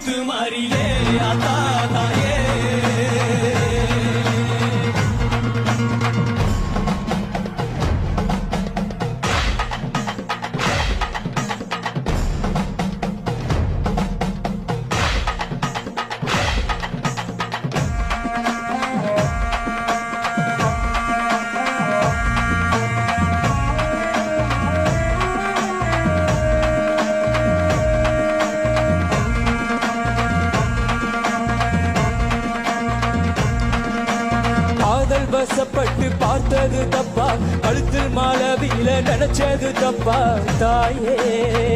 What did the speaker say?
முத்து மாறியே ஆத்தா தாயே. வசப்பட்டு பார்த்தது தப்பா, கழுத்தில் மாலவியில நினைச்சது தப்பா தாயே.